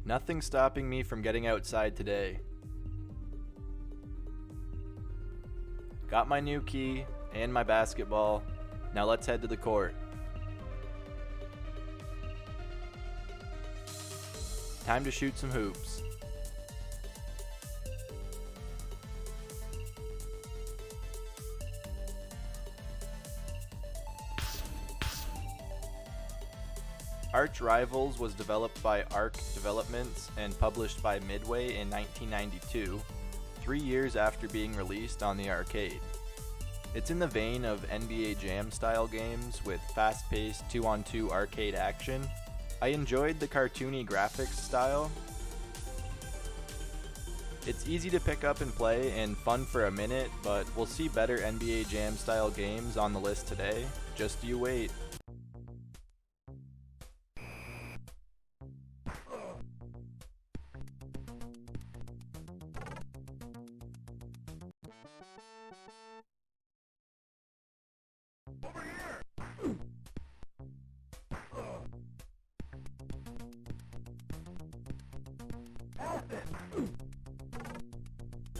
Nothing stopping me from getting outside today. Got my new key and my basketball. Now let's head to the court. Time to shoot some hoops. Arch Rivals was developed by Arc Developments and published by Midway in 1992, 3 years after being released on the arcade. It's in the vein of NBA Jam style games with fast-paced 2-on-2 arcade action. I enjoyed the cartoony graphics style. It's easy to pick up and play and fun for a minute, but we'll see better NBA Jam style games on the list today. Just you wait.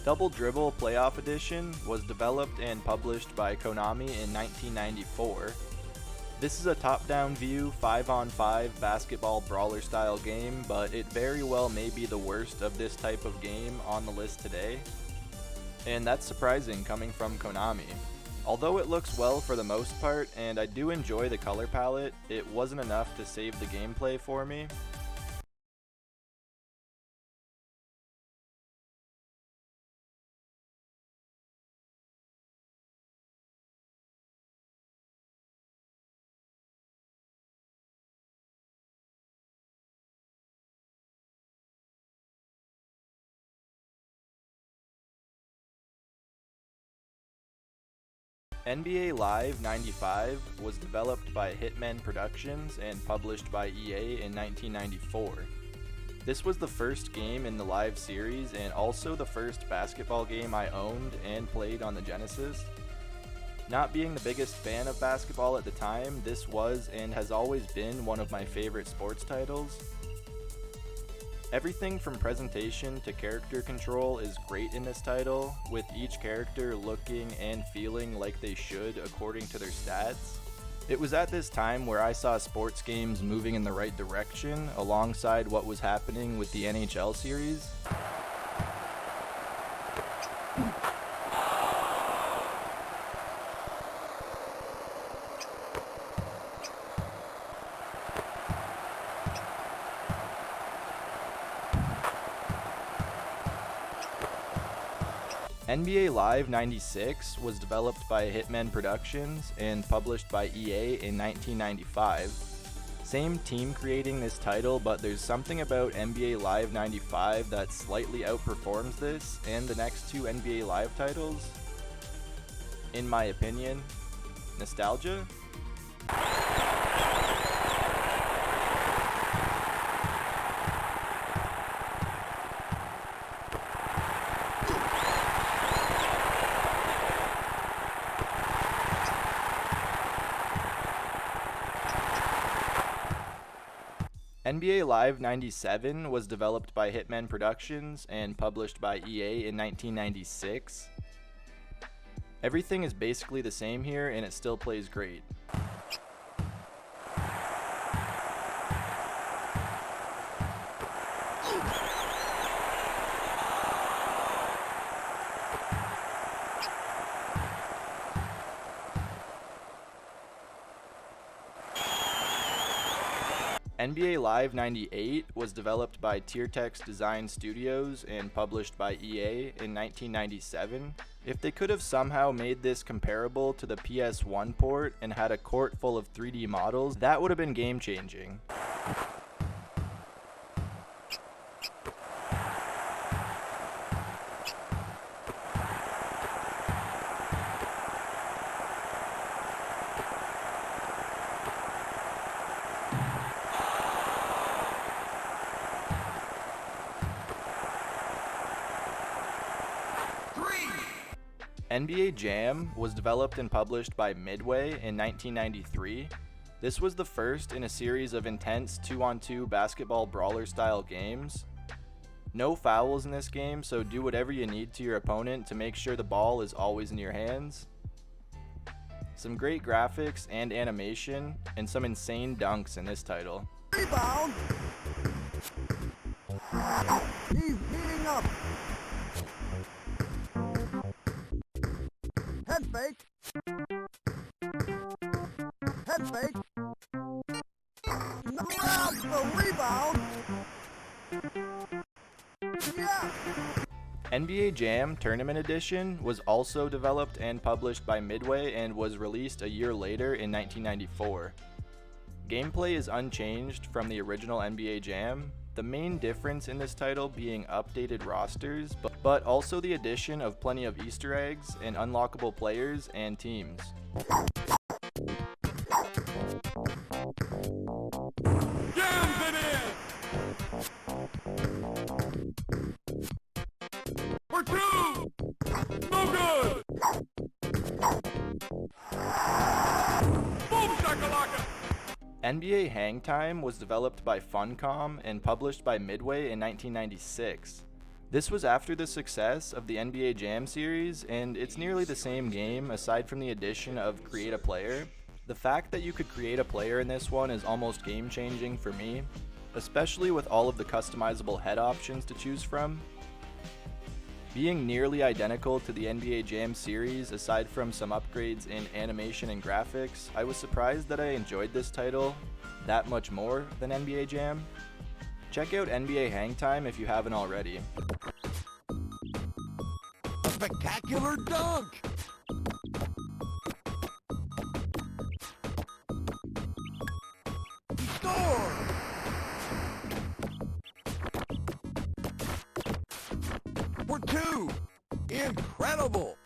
Double Dribble Playoff Edition was developed and published by Konami in 1994. This is a top-down view 5-on-5 basketball brawler style game, but it very well may be the worst of this type of game on the list today. And that's surprising coming from Konami. Although it looks well for the most part, and I do enjoy the color palette, it wasn't enough to save the gameplay for me. NBA Live 95 was developed by Hitmen Productions and published by EA in 1994. This was the first game in the Live series and also the first basketball game I owned and played on the Genesis. Not being the biggest fan of basketball at the time, this was and has always been one of my favorite sports titles. Everything from presentation to character control is great in this title, with each character looking and feeling like they should according to their stats. It was at this time where I saw sports games moving in the right direction alongside what was happening with the NHL series. NBA Live 96 was developed by Hitmen Productions and published by EA in 1995. Same team creating this title, but there's something about NBA Live 95 that slightly outperforms this and the next two NBA Live titles. In my opinion, nostalgia? NBA Live 97 was developed by Hitmen Productions and published by EA in 1996. Everything is basically the same here and it still plays great. NBA Live 98 was developed by Tiertex Design Studios and published by EA in 1997. If they could have somehow made this comparable to the PS1 port and had a court full of 3D models, that would have been game-changing. NBA Jam was developed and published by Midway in 1993. This was the first in a series of intense 2-on-2 basketball brawler style games. No fouls in this game, so do whatever you need to your opponent to make sure the ball is always in your hands. Some great graphics and animation, and some insane dunks in this title. Rebound! He's heating up! Head fake! Head fake! Grabs the rebound! Yeah! NBA Jam Tournament Edition was also developed and published by Midway and was released a year later in 1994. Gameplay is unchanged from the original NBA Jam, the main difference in this title being updated rosters, but also the addition of plenty of Easter eggs and unlockable players and teams. Jams it in! For two! No good! Boom shakalaka! NBA Hangtime was developed by Funcom and published by Midway in 1996. This was after the success of the NBA Jam series, and it's nearly the same game aside from the addition of Create a Player. The fact that you could create a player in this one is almost game-changing for me, especially with all of the customizable head options to choose from. Being nearly identical to the NBA Jam series aside from some upgrades in animation and graphics, I was surprised that I enjoyed this title that much more than NBA Jam. Check out NBA Hangtime if you haven't already. A spectacular dunk! Score! For two! Incredible!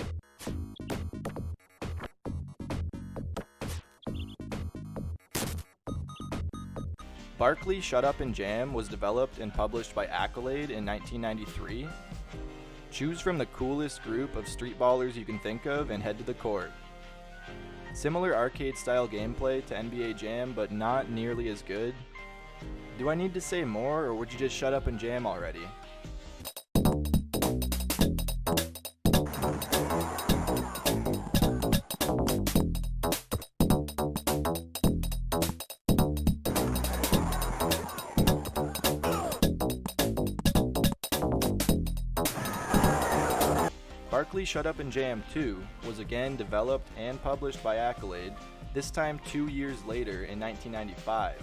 Barkley Shut Up and Jam was developed and published by Accolade in 1993. Choose from the coolest group of street ballers you can think of and head to the court. Similar arcade-style gameplay to NBA Jam, but not nearly as good. Do I need to say more, or would you just shut up and jam already? Barkley Shut Up and Jam 2 was again developed and published by Accolade, this time 2 years later in 1995.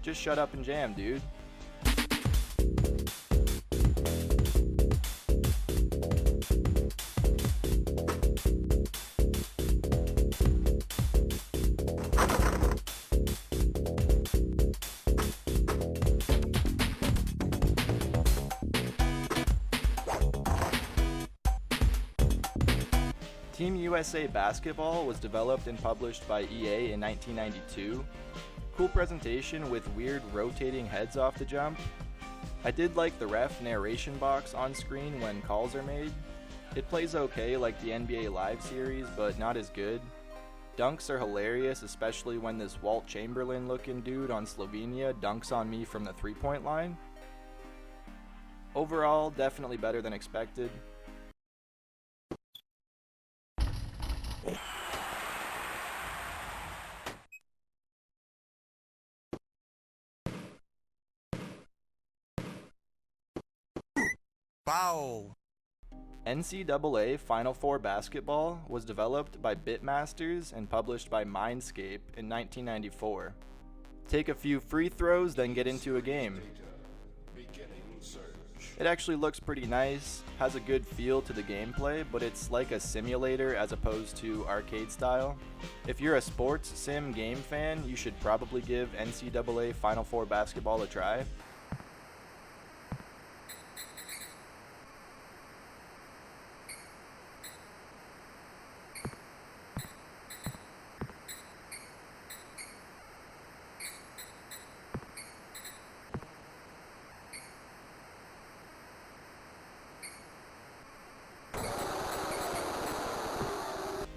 Just shut up and jam, dude. Team USA Basketball was developed and published by EA in 1992. Cool presentation with weird rotating heads off the jump. I did like the ref narration box on screen when calls are made. It plays okay like the NBA Live series, but not as good. Dunks are hilarious, especially when this Walt Chamberlain looking dude on Slovenia dunks on me from the three-point line. Overall, definitely better than expected. Foul! NCAA Final Four Basketball was developed by Bitmasters and published by Mindscape in 1994. Take a few free throws, then get into a game. It actually looks pretty nice, has a good feel to the gameplay, but it's like a simulator as opposed to arcade style. If you're a sports sim game fan, you should probably give NCAA Final Four Basketball a try.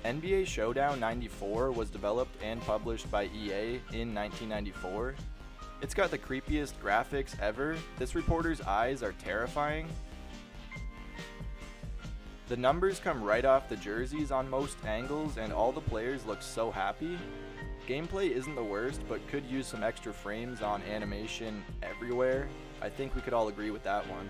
NBA Showdown 94 was developed and published by EA in 1994. It's got the creepiest graphics ever. This reporter's eyes are terrifying. The numbers come right off the jerseys on most angles, and all the players look so happy. Gameplay isn't the worst, but could use some extra frames on animation everywhere. I think we could all agree with that one.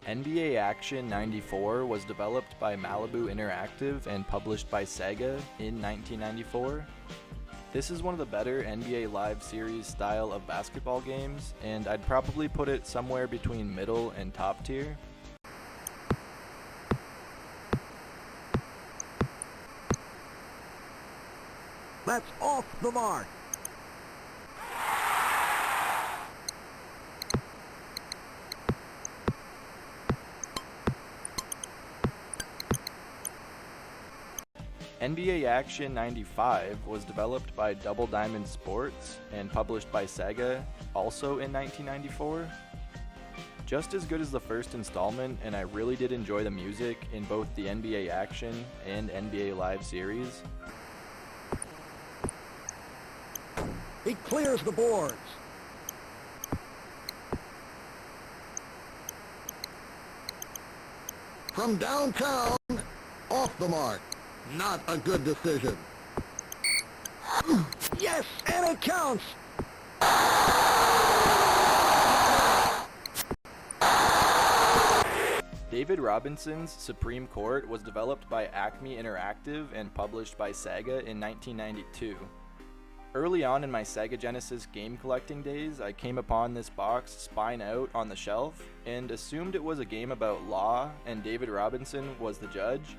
NBA Action 94 was developed by Malibu Interactive and published by Sega in 1994. This is one of the better NBA Live Series style of basketball games, and I'd probably put it somewhere between middle and top tier. That's off the mark. NBA Action 95 was developed by Double Diamond Sports and published by Sega, also in 1994. Just as good as the first installment, and I really did enjoy the music in both the NBA Action and NBA Live series. He clears the boards. From downtown, off the mark. Not a good decision. Yes, and it counts. David Robinson's Supreme Court was developed by Acme Interactive and published by Sega in 1992. Early on in my Sega Genesis game collecting days, I came upon this box spine out on the shelf and assumed it was a game about law and David Robinson was the judge,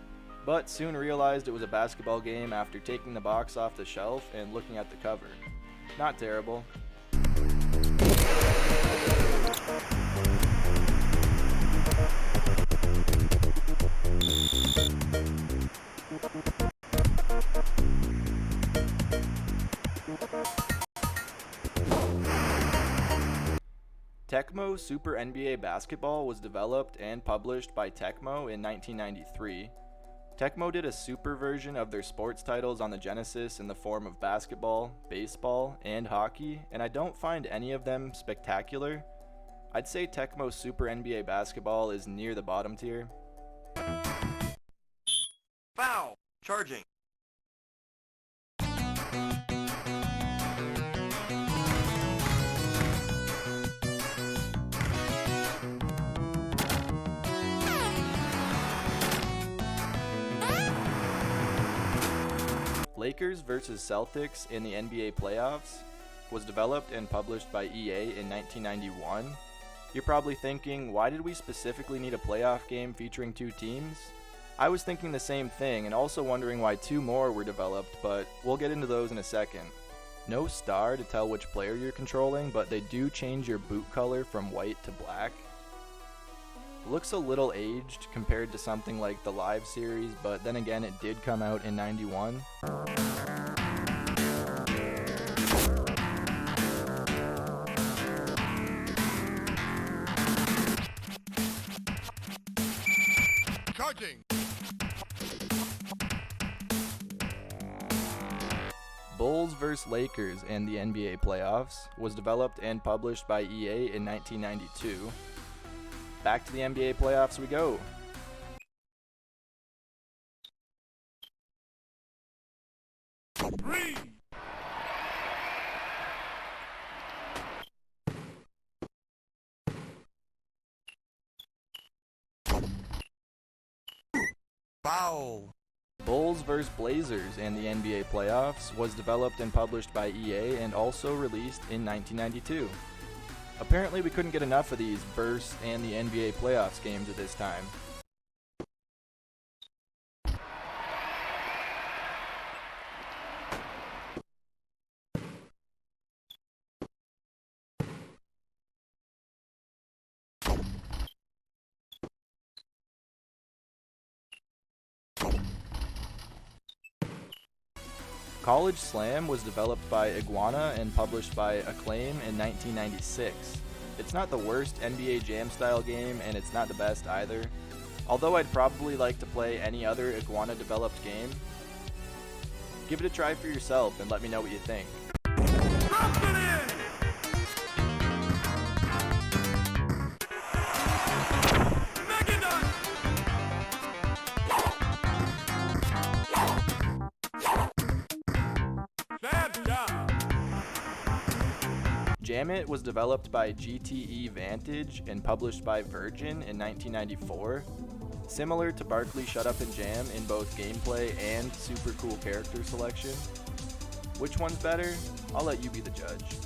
but soon realized it was a basketball game after taking the box off the shelf and looking at the cover. Not terrible. Techmo Super NBA Basketball was developed and published by Techmo in 1993. Techmo did a super version of their sports titles on the Genesis in the form of basketball, baseball, and hockey, and I don't find any of them spectacular. I'd say Techmo Super NBA Basketball is near the bottom tier. Foul. Charging. Lakers vs. Celtics in the NBA playoffs was developed and published by EA in 1991. You're probably thinking, why did we specifically need a playoff game featuring two teams? I was thinking the same thing and also wondering why two more were developed, but we'll get into those in a second. No star to tell which player you're controlling, but they do change your boot color from white to black. Looks a little aged compared to something like the Live series, but then again it did come out in 91. Charging. Bulls vs. Lakers in the NBA playoffs was developed and published by EA in 1992. Back to the NBA playoffs we go. Three. Foul. Bulls vs. Blazers in the NBA playoffs was developed and published by EA and also released in 1992. Apparently we couldn't get enough of these verse and the NBA playoffs games at this time. College Slam was developed by Iguana and published by Acclaim in 1996. It's not the worst NBA Jam style game, and it's not the best either. Although I'd probably like to play any other Iguana developed game. Give it a try for yourself and let me know what you think. Jam It was developed by GTE Vantage and published by Virgin in 1994. Similar to Barkley Shut Up and Jam in both gameplay and super cool character selection. Which one's better? I'll let you be the judge.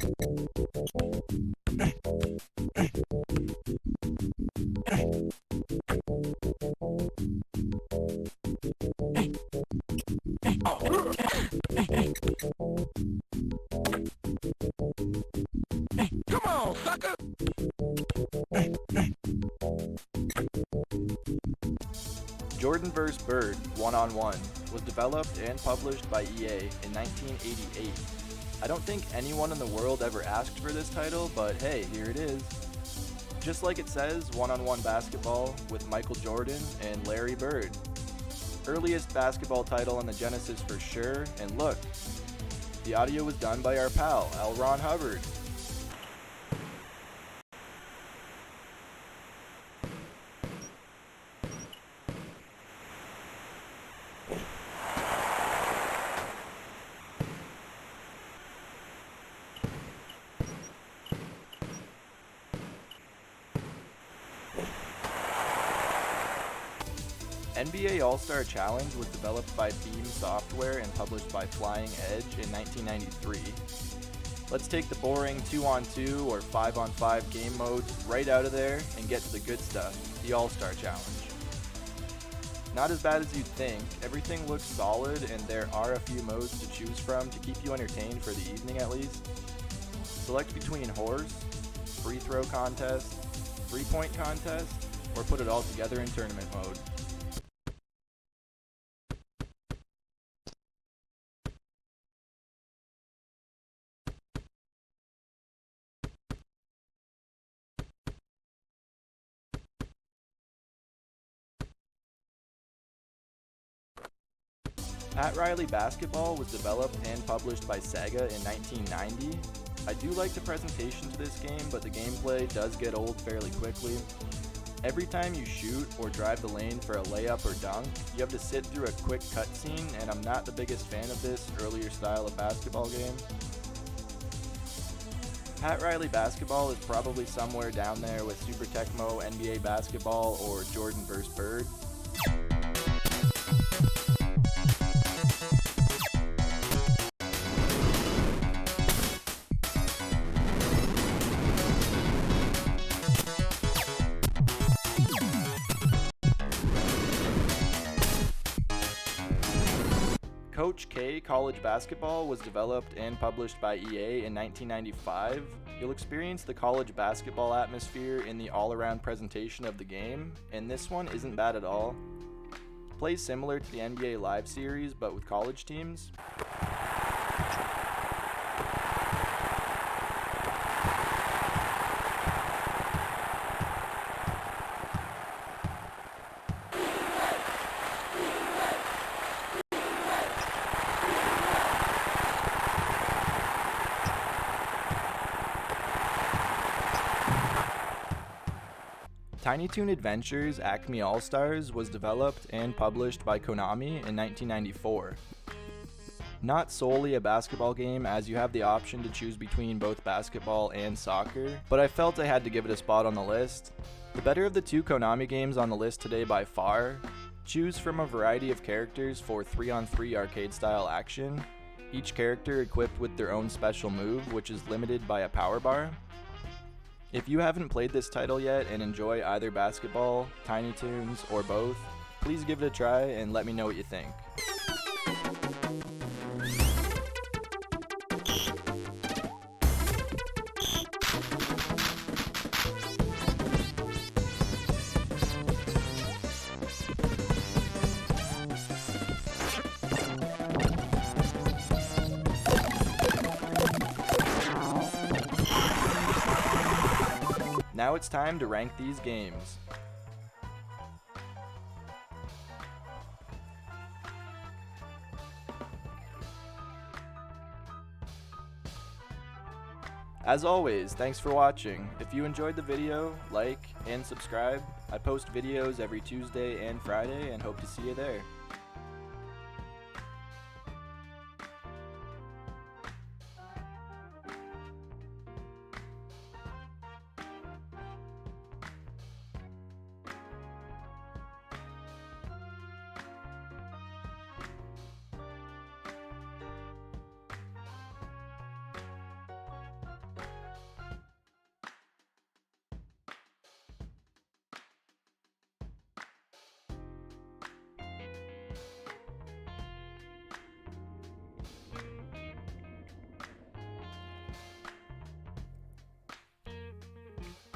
Come on, sucker! Jordan vs. Bird, OneonOne, was developed and published by EA in 1988. I don't think anyone in the world ever asked for this title, but hey, here it is. Just like it says, one-on-one basketball with Michael Jordan and Larry Bird. Earliest basketball title on the Genesis for sure, and look, the audio was done by our pal, L. Ron Hubbard. NBA AllStar Challenge was developed by Beam Software and published by Flying Edge in 1993. Let's take the boring 2-on-2 or 5-on-5 game modes right out of there and get to the good stuff, the AllStar Challenge. Not as bad as you'd think, everything looks solid and there are a few modes to choose from to keep you entertained for the evening at least. Select between horse, free throw contest, 3-point contest, or put it all together in tournament mode. Pat Riley Basketball was developed and published by Sega in 1990. I do like the presentation to this game, but the gameplay does get old fairly quickly. Every time you shoot or drive the lane for a layup or dunk, you have to sit through a quick cutscene, and I'm not the biggest fan of this earlier style of basketball game. Pat Riley Basketball is probably somewhere down there with Super Techmo, NBA Basketball, or Jordan vs. Bird. Coach K College Basketball was developed and published by EA in 1995. You'll experience the college basketball atmosphere in the all-around presentation of the game, and this one isn't bad at all. Plays similar to the NBA Live series, but with college teams. Tiny Toon Adventures Acme All-Stars was developed and published by Konami in 1994. Not solely a basketball game, as you have the option to choose between both basketball and soccer, but I felt I had to give it a spot on the list. The better of the two Konami games on the list today by far. Choose from a variety of characters for 3-on-3 arcade-style action, each character equipped with their own special move, which is limited by a power bar. If you haven't played this title yet and enjoy either basketball, Tiny Toons, or both, please give it a try and let me know what you think. Now it's time to rank these games. As always, thanks for watching. If you enjoyed the video, like and subscribe. I post videos every Tuesday and Friday and hope to see you there.